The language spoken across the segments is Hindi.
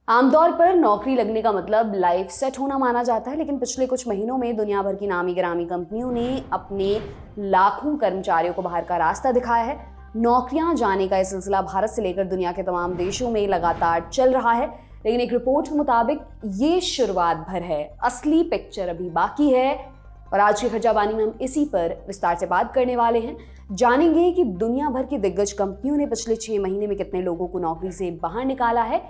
आमतौर पर नौकरी लगने का मतलब लाइफ सेट होना माना जाता है, लेकिन पिछले कुछ महीनों में दुनिया भर की नामी गिरामी कंपनियों ने अपने लाखों कर्मचारियों को बाहर का रास्ता दिखाया है। नौकरियां जाने का यह सिलसिला भारत से लेकर दुनिया के तमाम देशों में लगातार चल रहा है, लेकिन एक रिपोर्ट के मुताबिक ये शुरुआत भर है, असली पिक्चर अभी बाकी है। और आज की खर्चाबानी में हम इसी पर विस्तार से बात करने वाले हैं। जानेंगे कि दुनिया भर की दिग्गज कंपनियों ने पिछले 6 महीने में कितने लोगों को नौकरी से बाहर निकाला है,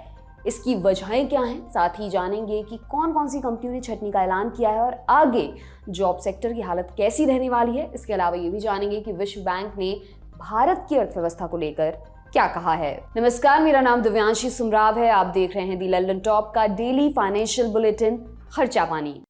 इसकी वजहें क्या हैं। साथ ही जानेंगे कि कौन कौन सी कंपनियों ने छटनी का ऐलान किया है और आगे जॉब सेक्टर की हालत कैसी रहने वाली है। इसके अलावा ये भी जानेंगे कि विश्व बैंक ने भारत की अर्थव्यवस्था को लेकर क्या कहा है। नमस्कार, मेरा नाम दिव्यांशी सुमराव है। आप देख रहे हैं दी लंदन टॉप का डेली फाइनेंशियल बुलेटिन खर्चा पानी।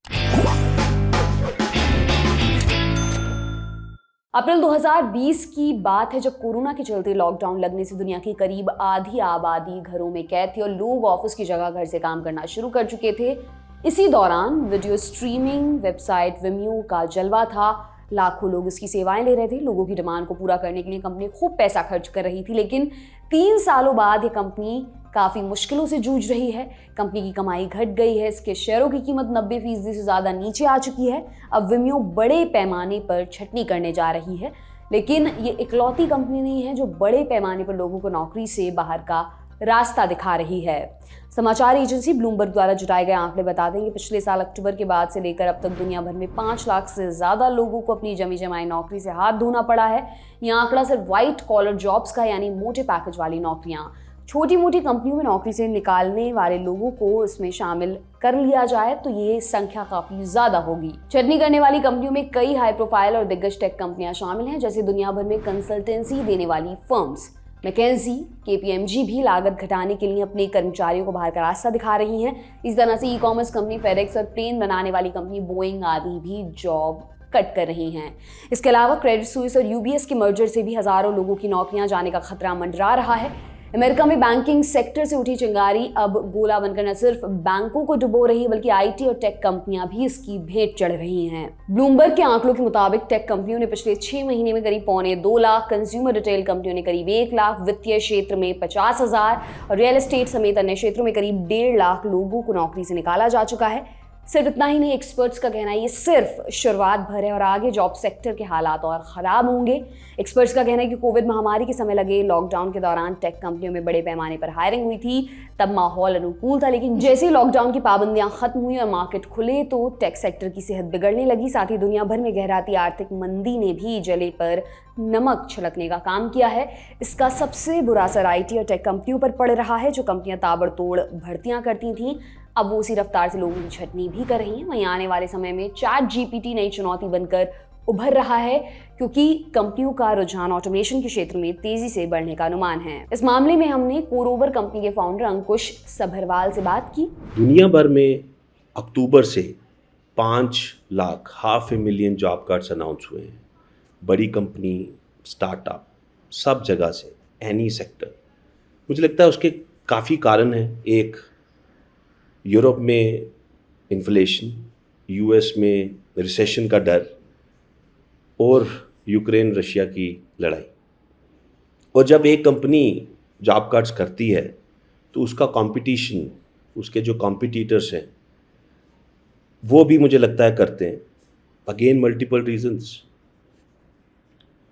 अप्रैल 2020 की बात है, जब कोरोना के चलते लॉकडाउन लगने से दुनिया की करीब आधी आबादी घरों में कैद थी और लोग ऑफिस की जगह घर से काम करना शुरू कर चुके थे। इसी दौरान वीडियो स्ट्रीमिंग वेबसाइट विमियो का जलवा था। लाखों लोग इसकी सेवाएं ले रहे थे। लोगों की डिमांड को पूरा करने के लिए कंपनी खूब पैसा खर्च कर रही थी, लेकिन 3 सालों बाद ये कंपनी काफ़ी मुश्किलों से जूझ रही है। कंपनी की कमाई घट गई है, इसके शेयरों की कीमत 90% से ज़्यादा नीचे आ चुकी है। अब विमियो बड़े पैमाने पर छटनी करने जा रही है, लेकिन ये इकलौती कंपनी नहीं है जो बड़े पैमाने पर लोगों को नौकरी से बाहर का रास्ता दिखा रही है। समाचार एजेंसी ब्लूमबर्ग द्वारा जुटाए गए आंकड़े बताते हैं कि पिछले साल अक्टूबर के बाद से लेकर अब तक दुनिया भर में 5 लाख से ज़्यादा लोगों को अपनी जमी जमाई नौकरी से हाथ धोना पड़ा है। यह आंकड़ा सिर्फ व्हाइट कॉलर जॉब्स का, यानी मोटे पैकेज वाली नौकरियां, छोटी मोटी कंपनियों में नौकरी से निकालने वाले लोगों को इसमें शामिल कर लिया जाए तो ये संख्या काफी ज्यादा होगी। छटनी करने वाली कंपनियों में कई हाई प्रोफाइल और दिग्गज टेक कंपनियां शामिल हैं, जैसे दुनिया भर में कंसल्टेंसी देने वाली फर्म्स मैकेंजी, केपीएमजी भी लागत घटाने के लिए अपने कर्मचारियों को बाहर का रास्ता दिखा रही हैं। इस तरह से ई-कॉमर्स कंपनी फेडेक्स और प्लेन बनाने वाली कंपनी बोइंग आदि भी जॉब कट कर रही हैं। इसके अलावा क्रेडिट स्विस और यूबीएस के मर्जर से भी हजारों लोगों की नौकरियां जाने का खतरा मंडरा रहा है। अमेरिका में बैंकिंग सेक्टर से उठी चिंगारी अब गोला बनकर न सिर्फ बैंकों को डुबो रही है, बल्कि आईटी और टेक कंपनियां भी इसकी भेंट चढ़ रही हैं। ब्लूमबर्ग के आंकड़ों के मुताबिक टेक कंपनियों ने पिछले 6 महीने में करीब 1.25 लाख, कंज्यूमर रिटेल कंपनियों ने करीब 1 लाख, वित्तीय क्षेत्र में 50,000 और रियल एस्टेट समेत अन्य क्षेत्रों में करीब 1.5 लाख लोगों को नौकरी से निकाला जा चुका है। सिर्फ इतना ही नहीं, एक्सपर्ट्स का कहना है ये सिर्फ शुरुआत भर है और आगे जॉब सेक्टर के हालात और ख़राब होंगे। एक्सपर्ट्स का कहना है कि कोविड महामारी के समय लगे लॉकडाउन के दौरान टेक कंपनियों में बड़े पैमाने पर हायरिंग हुई थी, तब माहौल अनुकूल था, लेकिन जैसे ही लॉकडाउन की पाबंदियां खत्म हुई और मार्केट खुले तो टेक सेक्टर की सेहत बिगड़ने लगी। साथ ही दुनिया भर में गहराती आर्थिक मंदी ने भी जले पर नमक छिड़कने का काम किया है। इसका सबसे बुरा असर आईटी और टेक कंपनियों पर पड़ रहा है। जो कंपनियां ताबड़तोड़ भर्तियां करती थीं, अब वो उसी रफ्तार से लोगों की छटनी भी कर रही हैं। वहीं आने वाले समय में चैट जीपीटी नई चुनौती बनकर उभर रहा है, क्योंकि कंपनियों का रुझान ऑटोमेशन के क्षेत्र में तेजी से बढ़ने का अनुमान है। इस मामले में हमने कोरोवर कंपनी के फाउंडर अंकुश सभरवाल से बात की। दुनिया भर में अक्टूबर से 5 लाख, 500,000 जॉब कार्ड्स अनाउंस हुए हैं। बड़ी कंपनी, स्टार्टअप, सब जगह से, एनी सेक्टर। मुझे लगता है उसके काफ़ी कारण हैं। एक, यूरोप में इन्फ्लेशन, यूएस में रिसेशन का डर और यूक्रेन रशिया की लड़ाई। और जब एक कंपनी जॉब कार्ड्स करती है तो उसका कंपटीशन, उसके जो कॉम्पिटिटर्स हैं वो भी मुझे लगता है करते हैं। अगेन मल्टीपल रीजंस,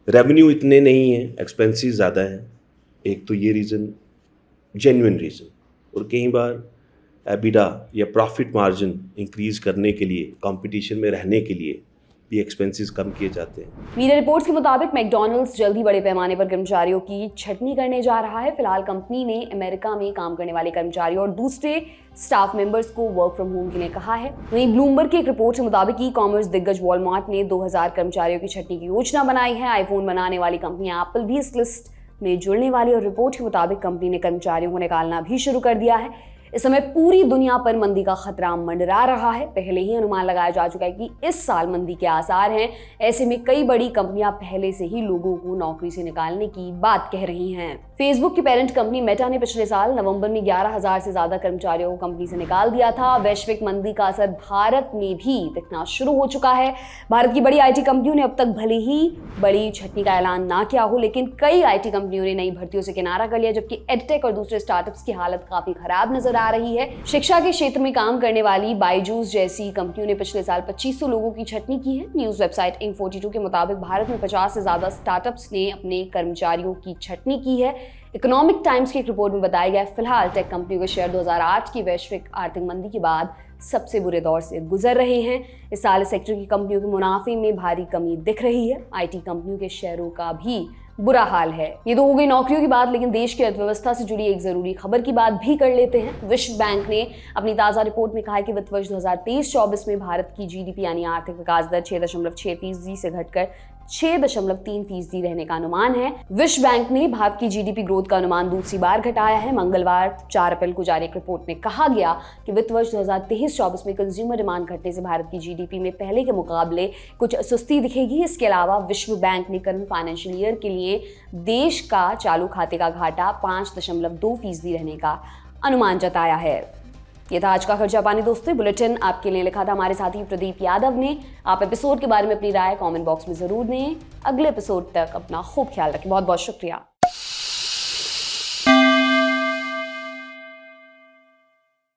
रेवेन्यू इतने नहीं हैं, एक्सपेंसेस ज़्यादा है। एक तो ये रीज़न, जेन्युइन रीज़न। और कई बार एबिडा या प्रॉफिट मार्जिन इंक्रीज करने के लिए, कंपटीशन में रहने के लिए ये एक्सपेंसेस कम किए जाते हैं। मीडिया रिपोर्ट्स के मुताबिक मैकडॉनल्ड्स जल्द ही बड़े पैमाने पर कर्मचारियों की छटनी करने जा रहा है। फिलहाल कंपनी ने अमेरिका में काम करने वाले कर्मचारियों और दूसरे स्टाफ मेंबर्स को वर्क फ्रॉम होम के लिए कहा है। वहीं ब्लूमबर्ग की एक रिपोर्ट के मुताबिक ई कॉमर्स दिग्गज वॉलमार्ट ने 2000 कर्मचारियों की छटनी की योजना बनाई है। आईफोन बनाने वाली कंपनी एप्पल भी इस लिस्ट में जुड़ने वाली और रिपोर्ट के मुताबिक कंपनी ने कर्मचारियों को निकालना भी शुरू कर दिया है। इस समय पूरी दुनिया पर मंदी का खतरा मंडरा रहा है। पहले ही अनुमान लगाया जा चुका है कि इस साल मंदी के आसार हैं। ऐसे में कई बड़ी कंपनियां पहले से ही लोगों को नौकरी से निकालने की बात कह रही हैं। फेसबुक की पेरेंट कंपनी मेटा ने पिछले साल नवंबर में 11,000 से ज्यादा कर्मचारियों को कंपनी से निकाल दिया था। वैश्विक मंदी का असर भारत में भी दिखना शुरू हो चुका है। भारत की बड़ी आईटी कंपनियों ने अब तक भले ही बड़ी छटनी का ऐलान ना किया हो, लेकिन कई आईटी कंपनियों ने नई भर्तियों से किनारा कर लिया, जबकि एडटेक और दूसरे स्टार्टअप्स की हालत काफी खराब नजर चला रही है। शिक्षा के क्षेत्र में काम करने वाली बायजूस जैसी कंपनियों ने पिछले साल 2500 लोगों की छटनी की है। न्यूज वेबसाइट Info42 के मुताबिक भारत में 50 से ज्यादा स्टार्टअप्स ने अपने कर्मचारियों की छटनी की है। इकोनॉमिक टाइम्स की एक रिपोर्ट में बताया गया फिलहाल टेक कंपनियों के शेयर 2008 की वैश्विक आर्थिक मंदी के बाद सबसे बुरे दौर से गुजर रहे हैं। इस साल इस सेक्टर की कंपनियों के मुनाफे में भारी कमी दिख रही है। आईटी कंपनियों के शेयरों का भी बुरा हाल है। ये तो हो गई नौकरियों की बात, लेकिन देश की अर्थव्यवस्था से जुड़ी एक जरूरी खबर की बात भी कर लेते हैं। विश्व बैंक ने अपनी ताजा रिपोर्ट में कहा है कि वित्त वर्ष 2023-24 में भारत की जीडीपी यानी आर्थिक विकास दर 6.6% से घटकर 6.3% रहने का अनुमान है। विश्व बैंक ने भारत की जीडीपी ग्रोथ का अनुमान दूसरी बार घटाया है। मंगलवार 4 अप्रैल को जारी एक रिपोर्ट में कहा गया कि वित्त वर्ष 2023-24 में कंज्यूमर डिमांड घटने से भारत की जीडीपी में पहले के मुकाबले कुछ सुस्ती दिखेगी। इसके अलावा विश्व बैंक ने करंट फाइनेंशियल ईयर के लिए देश का चालू खाते का घाटा 5.2% रहने का अनुमान जताया है। ये था आज का खर्चा पानी दोस्तों। बुलेटिन आपके लिए लिखा था हमारे साथी प्रदीप यादव ने। आप एपिसोड के बारे में अपनी राय कमेंट बॉक्स में जरूर दें। अगले एपिसोड तक अपना खूब ख्याल रखें। बहुत बहुत शुक्रिया।